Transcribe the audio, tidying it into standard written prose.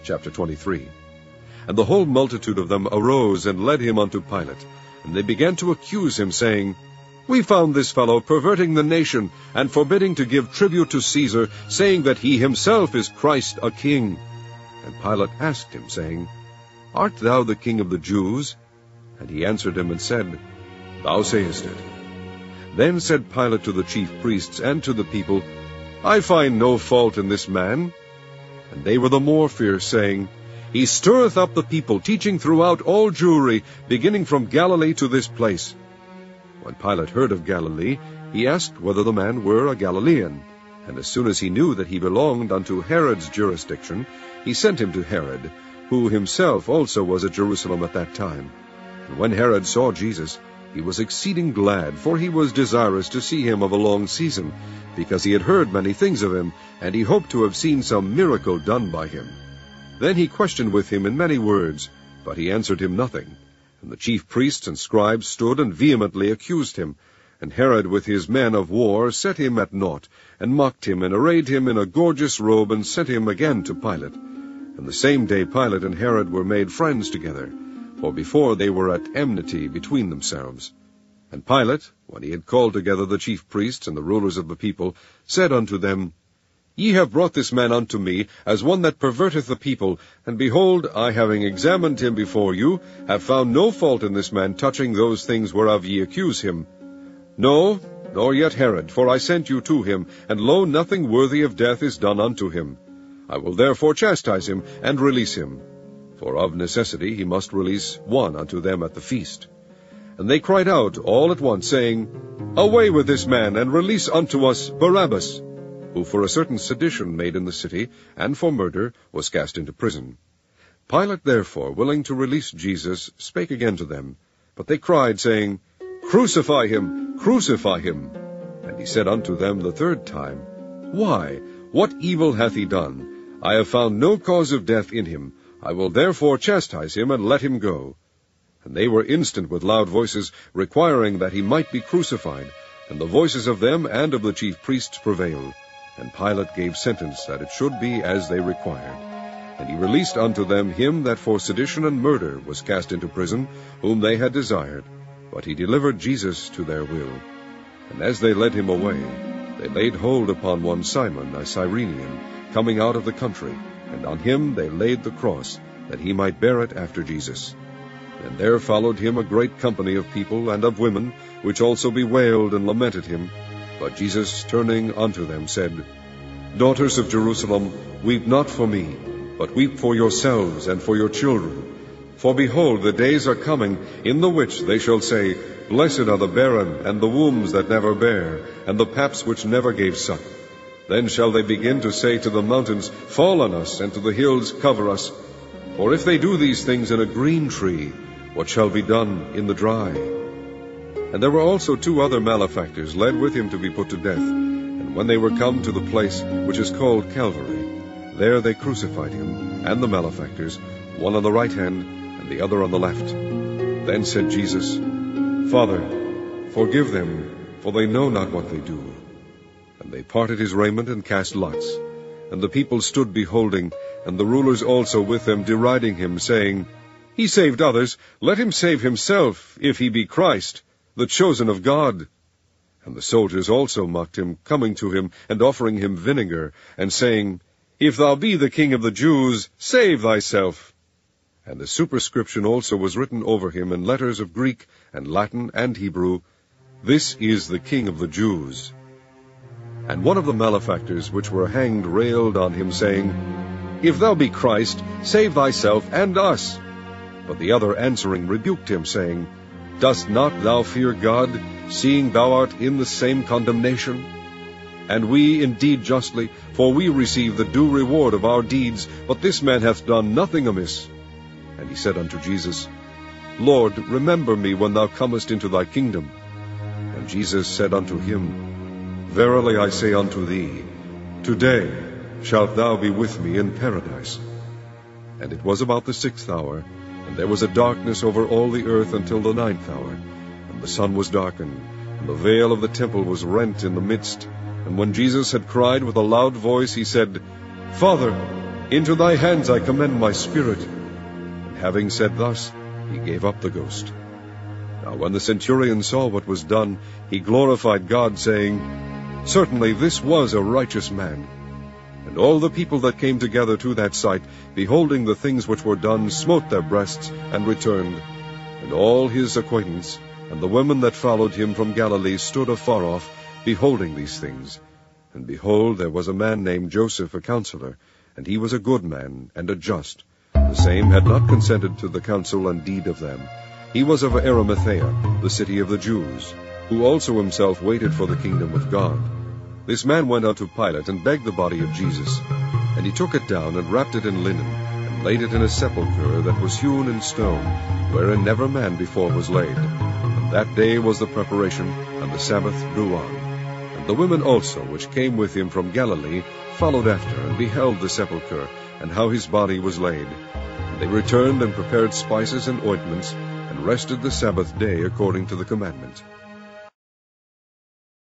Chapter 23. And the whole multitude of them arose and led him unto Pilate. And they began to accuse him, saying, We found this fellow perverting the nation, and forbidding to give tribute to Caesar, saying that he himself is Christ a king. And Pilate asked him, saying, Art thou the king of the Jews? And he answered him and said, Thou sayest it. Then said Pilate to the chief priests and to the people, I find no fault in this man. And they were the more fierce, saying, He stirreth up the people, teaching throughout all Jewry, beginning from Galilee to this place. When Pilate heard of Galilee, he asked whether the man were a Galilaean. And as soon as he knew that he belonged unto Herod's jurisdiction, he sent him to Herod, who himself also was at Jerusalem at that time. And when Herod saw Jesus, he was exceeding glad, for he was desirous to see him of a long season, because he had heard many things of him, and he hoped to have seen some miracle done by him. Then he questioned with him in many words, but he answered him nothing. And the chief priests and scribes stood and vehemently accused him. And Herod with his men of war set him at naught, and mocked him, and arrayed him in a gorgeous robe, and sent him again to Pilate. And the same day Pilate and Herod were made friends together, for before they were at enmity between themselves. And Pilate, when he had called together the chief priests and the rulers of the people, said unto them, Ye have brought this man unto me, as one that perverteth the people, and behold, I, having examined him before you, have found no fault in this man touching those things whereof ye accuse him. No, nor yet Herod, for I sent you to him, and lo, nothing worthy of death is done unto him. I will therefore chastise him, and release him. For of necessity he must release one unto them at the feast. And they cried out all at once, saying, Away with this man, and release unto us Barabbas, who for a certain sedition made in the city, and for murder, was cast into prison. Pilate therefore, willing to release Jesus, spake again to them. But they cried, saying, Crucify him, crucify him. And he said unto them the third time, Why, what evil hath he done? I have found no cause of death in him. I will therefore chastise him, and let him go. And they were instant with loud voices, requiring that he might be crucified. And the voices of them and of the chief priests prevailed. And Pilate gave sentence that it should be as they required. And he released unto them him that for sedition and murder was cast into prison, whom they had desired. But he delivered Jesus to their will. And as they led him away, they laid hold upon one Simon, a Cyrenian, coming out of the country, and on him they laid the cross, that he might bear it after Jesus. And there followed him a great company of people and of women, which also bewailed and lamented him. But Jesus, turning unto them, said, Daughters of Jerusalem, weep not for me, but weep for yourselves and for your children. For behold, the days are coming, in the which they shall say, Blessed are the barren, and the wombs that never bare, and the paps which never gave suck. Then shall they begin to say to the mountains, Fall on us, and to the hills, Cover us. For if they do these things in a green tree, what shall be done in the dry? And there were also 2 other malefactors led with him to be put to death. And when they were come to the place which is called Calvary, there they crucified him, and the malefactors, one on the right hand, and the other on the left. Then said Jesus, Father, forgive them, for they know not what they do. And they parted his raiment, and cast lots. And the people stood beholding, and the rulers also with them, deriding him, saying, He saved others, let him save himself, if he be Christ, the chosen of God. And the soldiers also mocked him, coming to him, and offering him vinegar, and saying, If thou be the King of the Jews, save thyself. And the superscription also was written over him in letters of Greek, and Latin, and Hebrew, This is the King of the Jews. And one of the malefactors which were hanged railed on him, saying, If thou be Christ, save thyself and us. But the other answering rebuked him, saying, Dost not thou fear God, seeing thou art in the same condemnation? And we indeed justly, for we receive the due reward of our deeds, but this man hath done nothing amiss. And he said unto Jesus, Lord, remember me when thou comest into thy kingdom. And Jesus said unto him, Verily I say unto thee, today shalt thou be with me in paradise. And it was about the 6th hour, and there was a darkness over all the earth until the 9th hour. And the sun was darkened, and the veil of the temple was rent in the midst. And when Jesus had cried with a loud voice, he said, Father, Into thy hands I commend my spirit. And having said thus, he gave up the ghost. Now when the centurion saw what was done, he glorified God, saying, Certainly this was a righteous man. And all the people that came together to that sight, beholding the things which were done, smote their breasts, and returned. And all his acquaintance, and the women that followed him from Galilee, stood afar off, beholding these things. And behold, there was a man named Joseph, a counselor, and he was a good man, and a just. The same had not consented to the counsel and deed of them. He was of Arimathea, the city of the Jews, who also himself waited for the kingdom of God. This man went unto Pilate, and begged the body of Jesus. And he took it down, and wrapped it in linen, and laid it in a sepulchre that was hewn in stone, wherein never man before was laid. And that day was the preparation, and the Sabbath drew on. And the women also, which came with him from Galilee, followed after, and beheld the sepulchre, and how his body was laid. And they returned, and prepared spices and ointments, and rested the Sabbath day according to the commandment.